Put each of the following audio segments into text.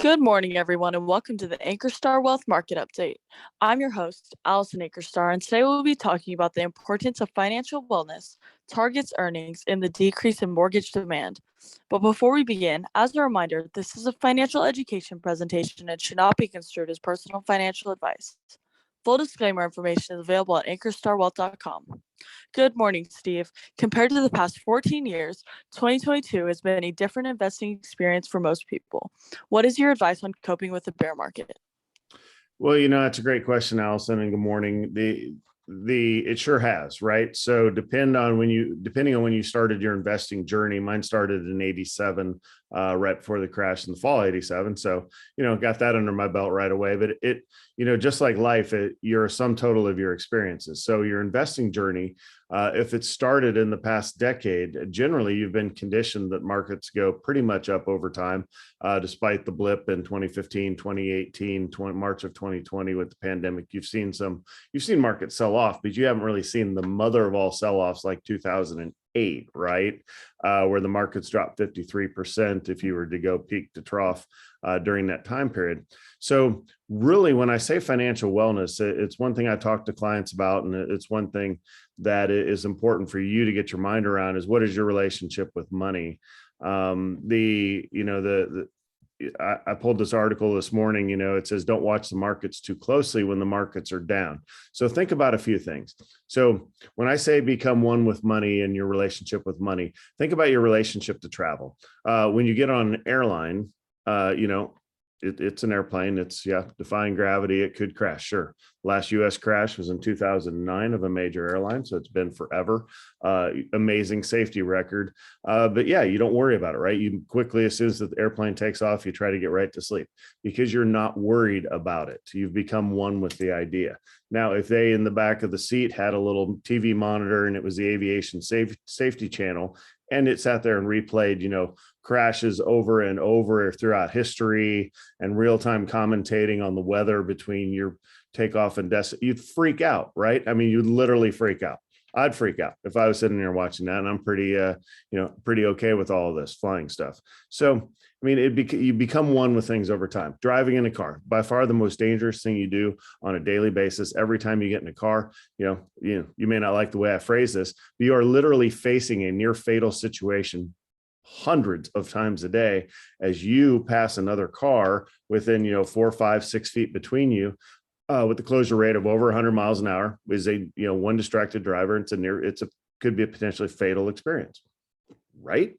Good morning, everyone, and welcome to the Ankerstar Wealth Market Update. I'm your host, Allison Ankerstar, and today we'll be talking about the importance of financial wellness, targets earnings, and the decrease in mortgage demand. But before we begin, as a reminder, this is a financial education presentation and should not be construed as personal financial advice. Full disclaimer information is available at ankerstarwealth.com. Good morning, Steve. Compared to the past 14 years, 2022 has been a different investing experience for most people. What is your advice on coping with the bear market? Well, that's a great question, Allison, and good morning. It sure has, right? So depending on when you started your investing journey, mine started in 87, right before the crash in the fall 87. So, got that under my belt right away. But just like life, you're a sum total of your experiences. So your investing journey, if it started in the past decade, generally you've been conditioned that markets go pretty much up over time, despite the blip in 2015, 2018, March of 2020 with the pandemic. You've seen markets sell off, but you haven't really seen the mother of all sell-offs like 2008, right? Where the markets dropped 53% if you were to go peak to trough during that time period. So really, when I say financial wellness, it's one thing I talk to clients about, and it's one thing that is important for you to get your mind around is what is your relationship with money? I pulled this article this morning, it says, don't watch the markets too closely when the markets are down. So think about a few things. So when I say become one with money and your relationship with money, think about your relationship to travel. When you get on an airline, it's an airplane. It's defying gravity. It could crash. Sure. Last US crash was in 2009 of a major airline. So it's been forever. Amazing safety record. But you don't worry about it, right? You quickly, as soon as the airplane takes off, you try to get right to sleep because you're not worried about it. You've become one with the idea. Now, if they in the back of the seat had a little TV monitor and it was the aviation safety channel, and it sat there and replayed, crashes over and over throughout history and real-time commentating on the weather between your takeoff and destination, you'd freak out, right? I mean, you'd literally freak out. I'd freak out if I was sitting there watching that, and I'm pretty okay with all of this flying stuff. So, I mean, you become one with things over time. Driving in a car, by far the most dangerous thing you do on a daily basis. Every time you get in a car, you may not like the way I phrase this, but you are literally facing a near fatal situation hundreds of times a day as you pass another car within 4, 5, 6 feet between you. With the closure rate of over 100 miles an hour is one distracted driver. Could be a potentially fatal experience, right?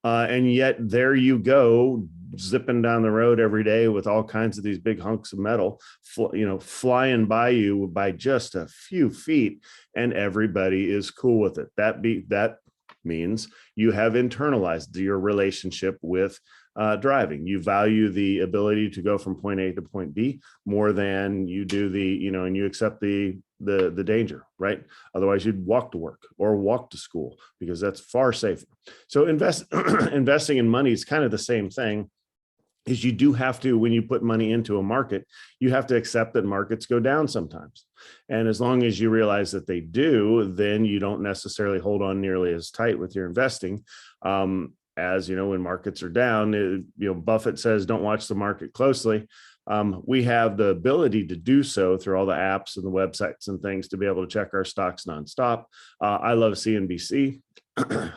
And yet there you go, zipping down the road every day with all kinds of these big hunks of metal, flying by you by just a few feet, and everybody is cool with it. That means you have internalized your relationship with driving. You value the ability to go from point A to point B more than you do and you accept the danger, right? Otherwise you'd walk to work or walk to school because that's far safer. So investing in money is kind of the same thing. Is you do have to, when you put money into a market, you have to accept that markets go down sometimes. And as long as you realize that they do, then you don't necessarily hold on nearly as tight with your investing. As when markets are down, Buffett says, don't watch the market closely. We have the ability to do so through all the apps and the websites and things to be able to check our stocks nonstop. I love CNBC.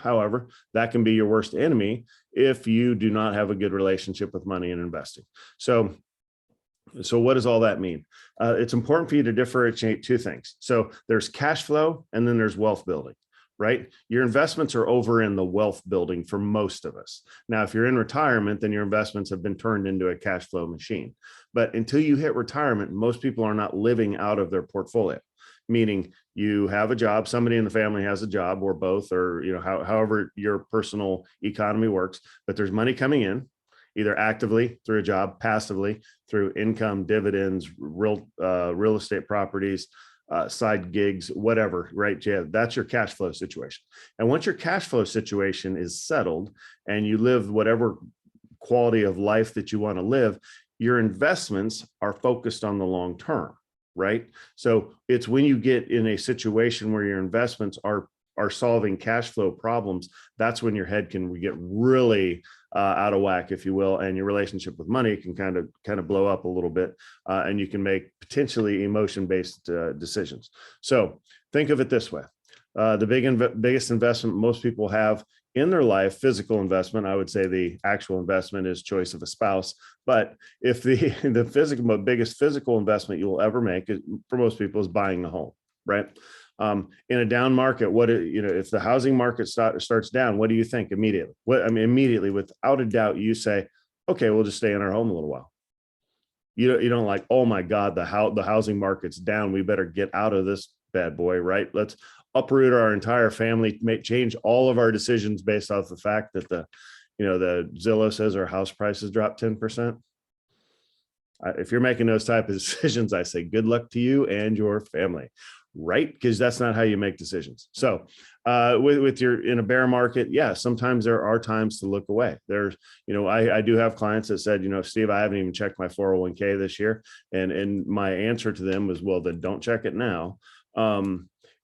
However, that can be your worst enemy if you do not have a good relationship with money and investing. So what does all that mean? It's important for you to differentiate two things. So there's cash flow and then there's wealth building, right? Your investments are over in the wealth building for most of us. Now, if you're in retirement, then your investments have been turned into a cash flow machine. But until you hit retirement, most people are not living out of their portfolio. Meaning you have a job, somebody in the family has a job or both, or however your personal economy works, but there's money coming in either actively through a job, passively through income, dividends, real estate properties, side gigs, whatever, right? Yeah, that's your cash flow situation. And once your cash flow situation is settled and you live whatever quality of life that you want to live, your investments are focused on the long term. Right? So it's when you get in a situation where your investments are solving cash flow problems, that's when your head can get really out of whack, if you will, and your relationship with money can kind of blow up a little bit, and you can make potentially emotion-based decisions. So think of it this way. The biggest investment most people have in their life, physical investment, I would say the actual investment is choice of a spouse. But if the biggest physical investment you will ever make for most people is buying a home, right? In a down market, if the housing market starts down, what do you think immediately? Immediately, without a doubt, you say, okay, we'll just stay in our home a little while. You don't like, oh my God, the housing market's down. We better get out of this bad boy, right? Let's uproot our entire family, change all of our decisions based off the fact that the Zillow says our house prices dropped 10%. If you're making those type of decisions, I say good luck to you and your family, right? Because that's not how you make decisions. So in a bear market, yeah, sometimes there are times to look away. I do have clients that said, Steve, I haven't even checked my 401k this year. And my answer to them was, well, then don't check it now.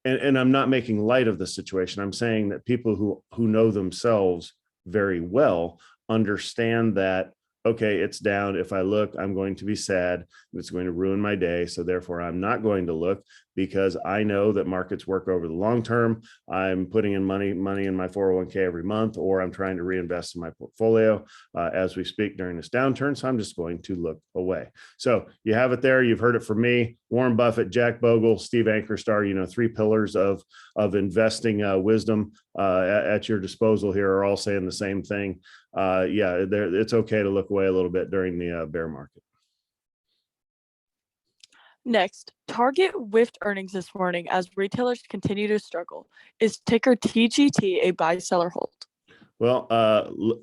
And I'm not making light of the situation. I'm saying that people who know themselves very well understand that, okay, it's down. If I look, I'm going to be sad. It's going to ruin my day. So therefore, I'm not going to look, because I know that markets work over the long term. I'm putting in money in my 401k every month, or I'm trying to reinvest in my portfolio as we speak during this downturn. So I'm just going to look away. So you have it there. You've heard it from me, Warren Buffett, Jack Bogle, Steve Ankerstar. 3 pillars of investing wisdom at your disposal here are all saying the same thing. It's okay to look away a little bit during the bear market. Next, Target whiffed earnings this morning as retailers continue to struggle. Is ticker TGT a buy-seller hold? Well,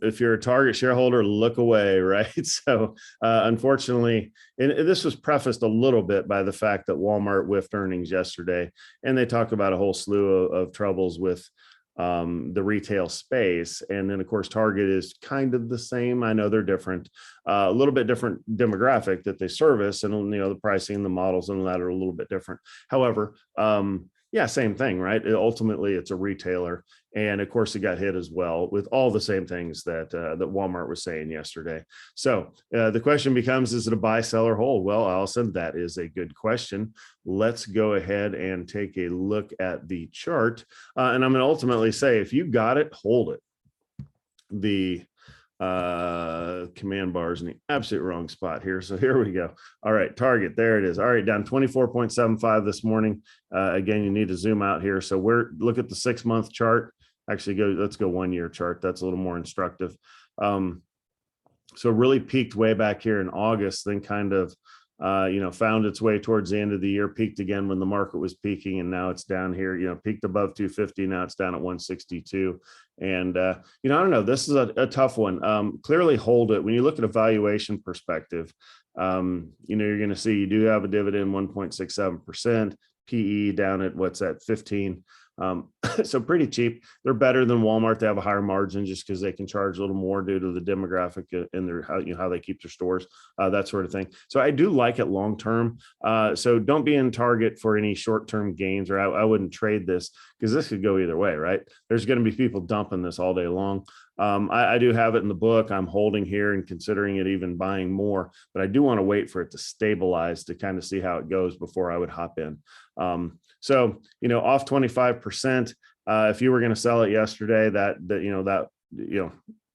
if you're a Target shareholder, look away, right? So unfortunately, and this was prefaced a little bit by the fact that Walmart whiffed earnings yesterday, and they talk about a whole slew of troubles with the retail space. And then of course, Target is kind of the same. I know they're different, a little bit different demographic that they service, and the pricing, the models and that are a little bit different. However, same thing, right? Ultimately, it's a retailer. And of course, it got hit as well with all the same things that Walmart was saying yesterday. So the question becomes, is it a buy, sell, or hold? Well, Allison, that is a good question. Let's go ahead and take a look at the chart. And I'm going to ultimately say, if you got it, hold it. The command bar is in the absolute wrong spot here. So here we go. All right, Target, there it is. All right, down 24.75 this morning. Again, you need to zoom out here. So look at the 6-month chart. Actually, let's go 1-year chart. That's a little more instructive. So really peaked way back here in August, then kind of found its way towards the end of the year, peaked again when the market was peaking, and now it's down here, peaked above 250. Now it's down at 162. And, I don't know, this is a tough one. Clearly hold it. When you look at a valuation perspective, you're going to see you do have a dividend, 1.67%, PE down at 15. So pretty cheap. They're better than Walmart. They have a higher margin just because they can charge a little more due to the demographic and their how they keep their stores, that sort of thing. So I do like it long term. So don't be in Target for any short term gains, or I wouldn't trade this, because this could go either way, right? There's going to be people dumping this all day long. I do have it in the book. I'm holding here and considering it, even buying more, but I do want to wait for it to stabilize to kind of see how it goes before I would hop in. So, off 25%, if you were going to sell it yesterday,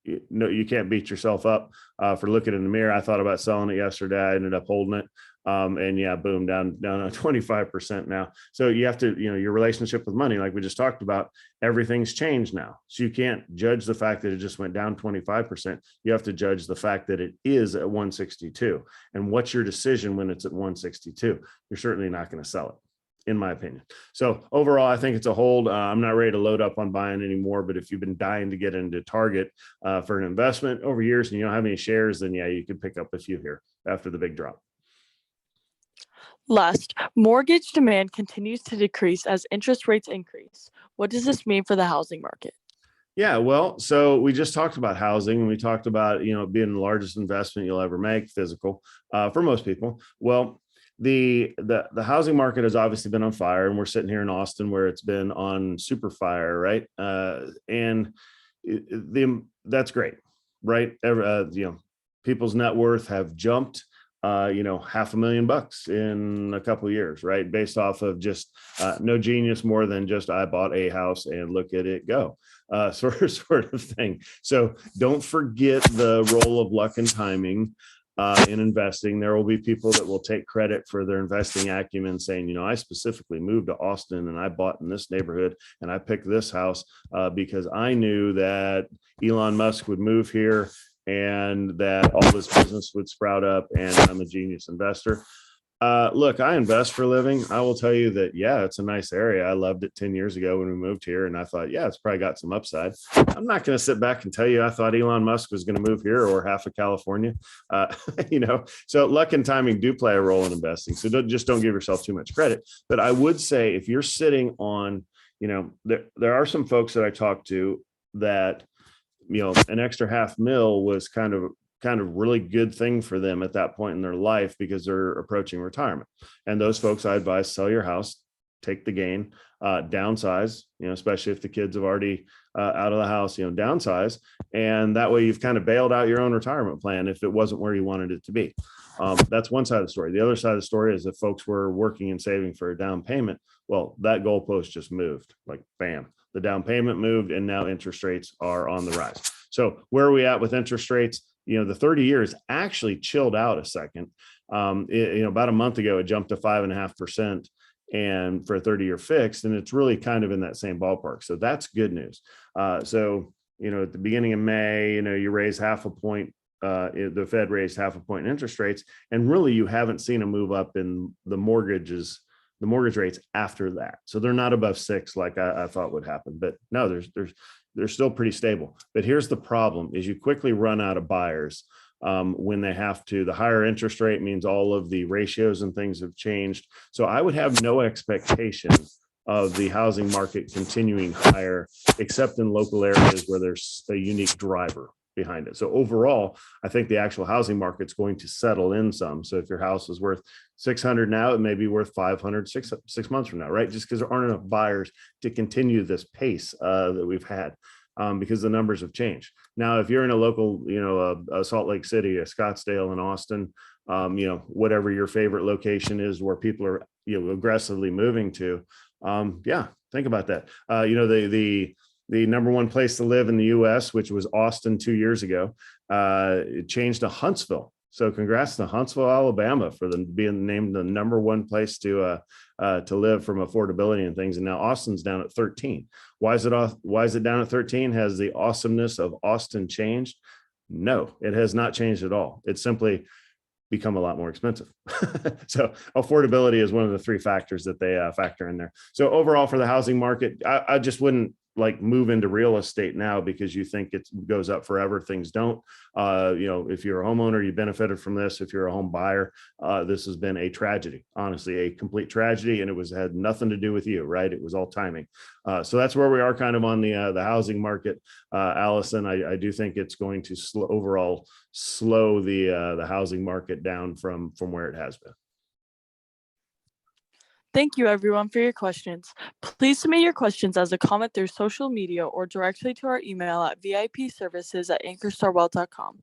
you can't beat yourself up for looking in the mirror. I thought about selling it yesterday. I ended up holding it. And boom, down to 25% now. So you have to, your relationship with money, like we just talked about, everything's changed now. So you can't judge the fact that it just went down 25%. You have to judge the fact that it is at 162. And what's your decision when it's at 162? You're certainly not going to sell it, in my opinion. So overall, I think it's a hold. I'm not ready to load up on buying anymore, but if you've been dying to get into Target for an investment over years and you don't have any shares, then you could pick up a few here after the big drop. Last, mortgage demand continues to decrease as interest rates increase. What does this mean for the housing market? Yeah, well, so we just talked about housing, and we talked about, being the largest investment you'll ever make, physical, for most people. Well, the housing market has obviously been on fire, and we're sitting here in Austin where it's been on super fire, right? And that's great. right? People's net worth have jumped, $500,000 in a couple of years, right? Based off of just no genius more than just I bought a house and look at it go, sort of thing. So don't forget the role of luck and timing in investing. There will be people that will take credit for their investing acumen, saying, I specifically moved to Austin and I bought in this neighborhood and I picked this house because I knew that Elon Musk would move here and that all this business would sprout up and I'm a genius investor. Look, I invest for a living. I will tell you that, yeah, it's a nice area. I loved it 10 years ago when we moved here. And I thought, yeah, it's probably got some upside. I'm not going to sit back and tell you I thought Elon Musk was going to move here or half of California. So luck and timing do play a role in investing. So don't give yourself too much credit. But I would say if you're sitting on, there are some folks that I talk to that, an extra $500,000 was kind of really good thing for them at that point in their life because they're approaching retirement. And those folks, I advise, sell your house, take the gain, downsize, especially if the kids have already out of the house, downsize. And that way you've kind of bailed out your own retirement plan if it wasn't where you wanted it to be. That's one side of the story. The other side of the story is that folks were working and saving for a down payment. Well, that goalpost just moved, like bam, the down payment moved and now interest rates are on the rise. So where are we at with interest rates? The 30 years actually chilled out a second. About a month ago, it jumped to 5.5% and for a 30-year fixed, and it's really kind of in that same ballpark. So that's good news. At the beginning of May, you raise half a point. The Fed raised half a point in interest rates, and really you haven't seen a move up in the mortgage rates after that. So they're not above 6 like I thought would happen. But no, they're still pretty stable. But here's the problem is you quickly run out of buyers when they have to. The higher interest rate means all of the ratios and things have changed. So I would have no expectation of the housing market continuing higher, except in local areas where there's a unique driver behind it. So overall, I think the actual housing market's going to settle in some. So if your house is worth 600 now, it may be worth 500 six months from now, right? Just because there aren't enough buyers to continue this pace that we've had because the numbers have changed. Now, if you're in a local, a Salt Lake City, a Scottsdale, and Austin, whatever your favorite location is where people are, aggressively moving to, think about that. The number one place to live in the U.S., which was Austin 2 years ago, it changed to Huntsville. So congrats to Huntsville, Alabama, for being named the number one place to live from affordability and things. And now Austin's down at 13. Why is it down at 13? Has the awesomeness of Austin changed? No, it has not changed at all. It's simply become a lot more expensive. So affordability is one of the 3 factors that they factor in there. So overall for the housing market, I just wouldn't move into real estate now because you think it goes up forever. Things don't. If you're a homeowner, you benefited from this. If you're a home buyer, this has been a tragedy, honestly, a complete tragedy, and it had nothing to do with you, right? It was all timing. So that's where we are kind of on the housing market. Allison, I do think it's going to slow the housing market down from where it has been. Thank you, everyone, for your questions. Please submit your questions as a comment through social media or directly to our email at vipservices@ankerstarwealth.com.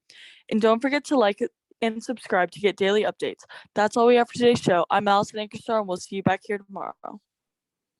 And don't forget to like and subscribe to get daily updates. That's all we have for today's show. I'm Allison Ankerstar, and we'll see you back here tomorrow.